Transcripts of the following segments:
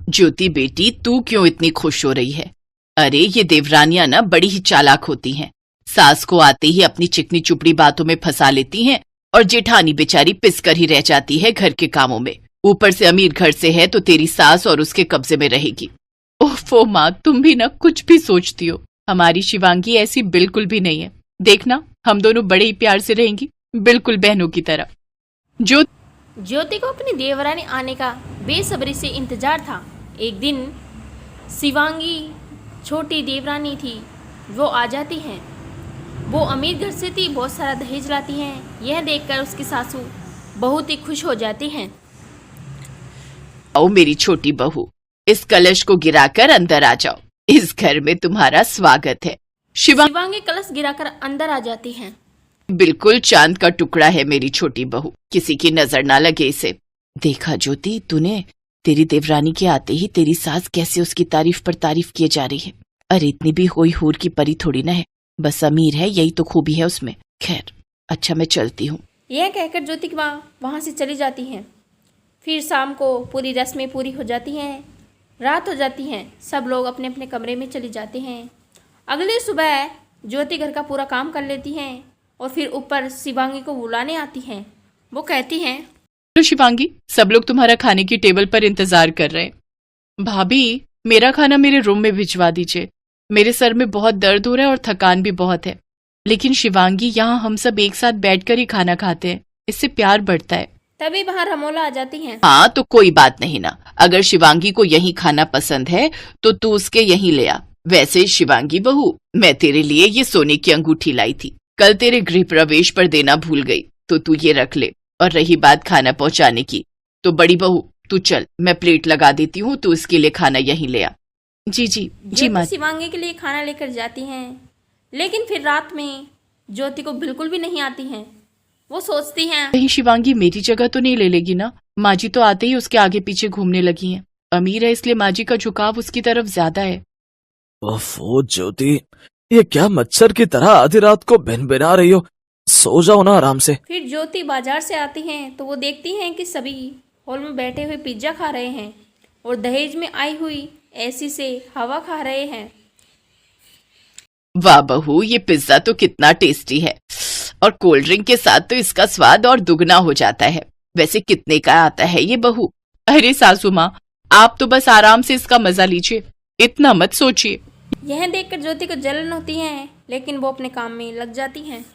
ज्योति बेटी, तू क्यों इतनी खुश हो रही है? अरे ये देवरानियां ना बड़ी ही चालाक होती हैं। सास को आते ही अपनी चिकनी चुपड़ी बातों में फंसा लेती हैं और जेठानी बेचारी पिस कर ही रह जाती है घर के कामों में। ऊपर से अमीर घर से है तो तेरी सास और उसके कब्जे में रहेगी। ओफो माँ, तुम भी ना कुछ भी सोचती हो। हमारी शिवांगी ऐसी बिल्कुल भी नहीं है। देखना, हम दोनों बड़े ही प्यार से रहेंगी, बिल्कुल बहनों की तरह। ज्योति को अपनी देवरानी आने का बेसब्री से इंतजार था। एक दिन शिवांगी छोटी देवरानी थी, वो आ जाती हैं। वो अमीर घर से थी, बहुत सारा दहेज लाती हैं। यह देखकर उसकी सासू बहुत ही खुश हो जाती हैं। आओ मेरी छोटी बहू, इस कलश को गिराकर अंदर आ जाओ। इस घर में तुम्हारा स्वागत है। शिवांगी कलश गिराकर अंदर आ जाती हैं। बिल्कुल चांद का टुकड़ा है मेरी छोटी बहू, किसी की नजर ना लगे इसे। देखा ज्योति, तूने तेरी देवरानी के आते ही तेरी सास कैसे उसकी तारीफ पर तारीफ किए जा रही है। अरे इतनी भी होई हूर की परी थोड़ी ना है, बस अमीर है, यही तो खूबी है उसमें। खैर अच्छा, मैं चलती हूँ। यह कहकर ज्योति की माँ वहाँ से चली जाती हैं। फिर शाम को पूरी रस्में पूरी हो जाती हैं, रात हो जाती हैं, सब लोग अपने अपने कमरे में चले जाते हैं। अगले सुबह ज्योति घर का पूरा काम कर लेती हैं और फिर ऊपर शिवांगी को बुलाने आती हैं। वो कहती हैं, तो शिवांगी, सब लोग तुम्हारा खाने की टेबल पर इंतजार कर रहे हैं। भाभी, मेरा खाना मेरे रूम में भिजवा दीजिए, मेरे सर में बहुत दर्द हो रहा है और थकान भी बहुत है। लेकिन शिवांगी, यहाँ हम सब एक साथ बैठकर ही खाना खाते हैं, इससे प्यार बढ़ता है। तभी बाहर रमोला आ जाती हैं। हाँ तो कोई बात नहीं ना, अगर शिवांगी को यही खाना पसंद है तो तू उसके यहीं ले आ। वैसे शिवांगी बहू, मैं तेरे लिए ये सोने की अंगूठी लाई थी, कल तेरे गृह प्रवेश पर देना भूल गई, तो तू ये रख ले। और रही बात खाना पहुंचाने की, तो बड़ी बहू तू चल, मैं प्लेट लगा देती हूँ, तू इसके लिए खाना यहीं ले आ। जी माँ। शिवांगी के लिए खाना लेकर जाती हैं, लेकिन फिर रात में ज्योति को बिल्कुल भी नहीं आती हैं। वो सोचती हैं, कहीं शिवांगी मेरी जगह तो नहीं ले लेगी ना। माँ जी तो आते ही उसके आगे पीछे घूमने लगी हैं। अमीर है इसलिए माँ जी का झुकाव उसकी तरफ ज्यादा है। ओफो ज्योति, ये क्या मच्छर की तरह आधी रात को भिनभिना रही हो? सो जाओ ना आराम से। फिर ज्योति बाजार से आती हैं तो वो देखती हैं कि सभी हॉल में बैठे हुए पिज्जा खा रहे हैं और दहेज में आई हुई एसी से हवा खा रहे हैं। वाह बहू, ये पिज्जा तो कितना टेस्टी है, और कोल्ड ड्रिंक के साथ तो इसका स्वाद और दुगना हो जाता है। वैसे कितने का आता है ये बहू? अरे सासू माँ, आप तो बस आराम से इसका मजा लीजिए, इतना मत सोचिए। यह देखकर ज्योति को जलन होती है, लेकिन वो अपने काम में लग जाती हैं।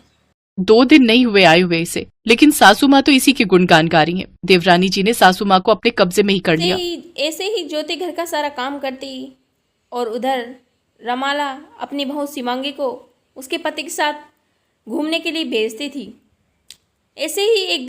2 दिन नहीं हुए आए हुए इसे, लेकिन सासू माँ तो इसी के गुणगान गा रही हैं। देवरानी जी ने सासू माँ को अपने कब्जे में ही कर लिया। ऐसे ही ज्योति घर का सारा काम करती और उधर रमाला अपनी बहू शिवांगी को उसके पति के साथ घूमने के लिए भेजती थी। ऐसे ही एक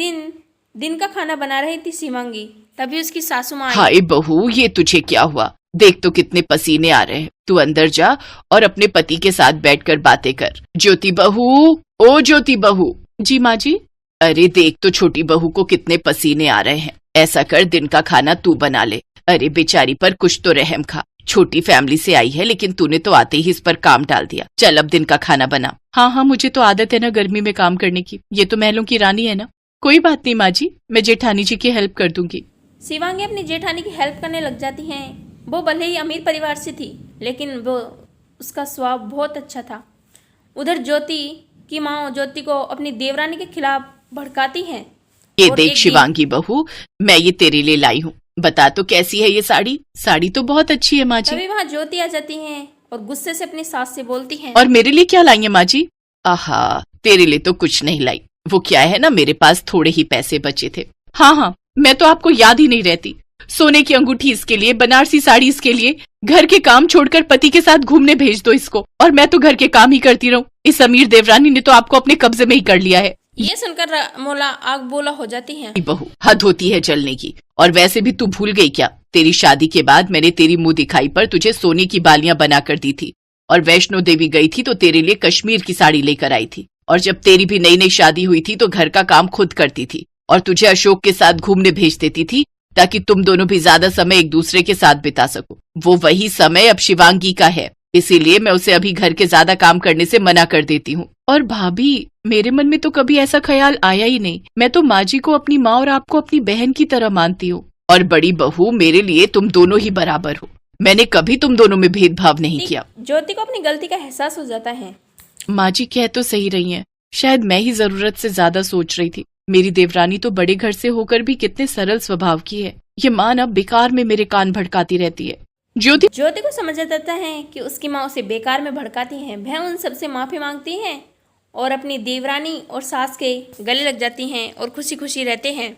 दिन का खाना बना रही थी शिवांगी, तभी उसकी सासू माँ आई। हाय बहू, ये तुझे क्या हुआ? देख तो कितने पसीने आ रहे हैं। तू अंदर जा और अपने पति के साथ बैठकर बातें कर। ज्योति बहू, ओ ज्योति बहू। जी माँ जी। अरे देख तो छोटी बहू को कितने पसीने आ रहे हैं। ऐसा कर, दिन का खाना तू बना ले। अरे बेचारी पर कुछ तो रहम खा। छोटी फैमिली से आई है, लेकिन तूने तो आते ही इस पर काम डाल दिया। चल अब दिन का खाना बना। हाँ, मुझे तो आदत है ना गर्मी में काम करने की, ये तो महलों की रानी है ना। कोई बात नहीं माँ जी, मैं जेठानी जी की हेल्प कर दूंगी। शिवांगी अपनी जेठानी की हेल्प करने लग जाती हैं। वो भले ही अमीर परिवार से थी, लेकिन वो उसका स्वभाव बहुत अच्छा था। उधर ज्योति की माँ ज्योति को अपनी देवरानी के खिलाफ भड़काती हैं। ये देख शिवांगी बहू, मैं ये तेरे लिए लाई हूँ, बता तो कैसी है ये साड़ी? साड़ी तो बहुत अच्छी है माँ जी। तभी वहाँ ज्योति आ जाती हैं और गुस्से से अपनी सास से बोलती हैं, और मेरे लिए क्या लाई है माँ जी? आहा, तेरे लिए तो कुछ नहीं लाई। वो क्या है ना, मेरे पास थोड़े ही पैसे बचे थे। हाँ, मैं तो आपको याद ही नहीं रहती। सोने की अंगूठी इसके लिए, बनारसी साड़ी इसके लिए, घर के काम छोड़कर पति के साथ घूमने भेज दो इसको, और मैं तो घर के काम ही करती रहूं। इस अमीर देवरानी ने तो आपको अपने कब्जे में ही कर लिया है। ये सुनकर मोला आग बोला हो जाती है। बहू, हद होती है जलने की। और वैसे भी तू भूल गई क्या, तेरी शादी के बाद मैंने तेरी मुंह दिखाई पर तुझे सोने की बालियां बना कर दी थी, और वैष्णो देवी गई थी तो तेरे लिए कश्मीर की साड़ी लेकर आई थी। और जब तेरी भी नई नई शादी हुई थी तो घर का काम खुद करती थी, और तुझे अशोक के साथ घूमने भेज देती थी, ताकि तुम दोनों भी ज्यादा समय एक दूसरे के साथ बिता सको। वो वही समय अब शिवांगी का है, इसीलिए मैं उसे अभी घर के ज्यादा काम करने से मना कर देती हूँ। और भाभी, मेरे मन में तो कभी ऐसा ख्याल आया ही नहीं। मैं तो माँ जी को अपनी माँ और आपको अपनी बहन की तरह मानती हूँ। और बड़ी बहू, मेरे लिए तुम दोनों ही बराबर हो। मैंने कभी तुम दोनों में भेदभाव नहीं किया। ज्योति को अपनी गलती का एहसास हो जाता है। माँ जी कह तो सही रही हैं, शायद मैं ही जरूरत से ज्यादा सोच रही थी। मेरी देवरानी तो बड़े घर से होकर भी कितने सरल स्वभाव की है। ये माँ ना बेकार में मेरे कान भड़काती रहती है। ज्योति को समझ जाता है कि उसकी माँ उसे बेकार में भड़काती है। वह उन सबसे माफी मांगती है और अपनी देवरानी और सास के गले लग जाती हैं और खुशी खुशी रहते हैं।